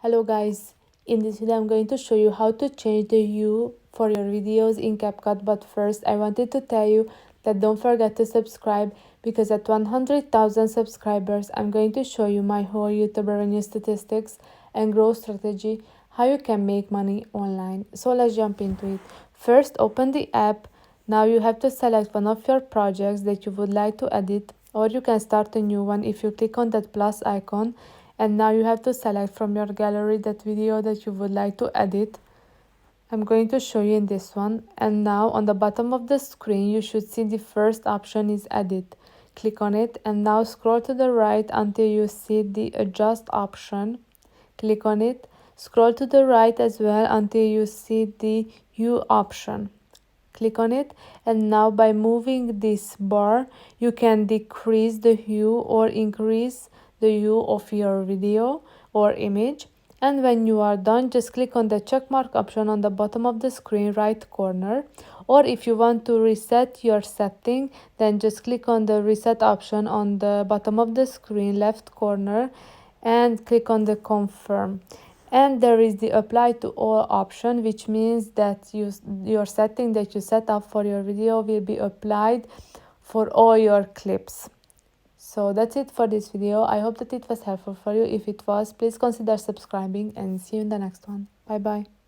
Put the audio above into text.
Hello guys, in this video I'm going to show you how to change the hue for your videos in CapCut, but first I wanted to tell you that don't forget to subscribe, because at 100,000 subscribers I'm going to show you my whole YouTube revenue statistics and growth strategy, how you can make money online. So let's jump into it. First, open the app. Now you have to select one of your projects that you would like to edit, or you can start a new one if you click on that plus icon. And now you have to select from your gallery that video that you would like to edit. I'm going to show you in this one. And now on the bottom of the screen you should see the first option is edit. Click on it and now scroll to the right until you see the adjust option. Click on it. Scroll to the right as well until you see the hue option. Click on it, and now by moving this bar you can decrease the hue or increase the hue of your video or image. And when you are done, just click on the check mark option on the bottom of the screen right corner, or if you want to reset your setting, then just click on the reset option on the bottom of the screen left corner and click on the confirm. And there is the apply to all option, which means that your setting that you set up for your video will be applied for all your clips. So that's it for this video. I hope that it was helpful for you. If it was, please consider subscribing and see you in the next one. Bye bye.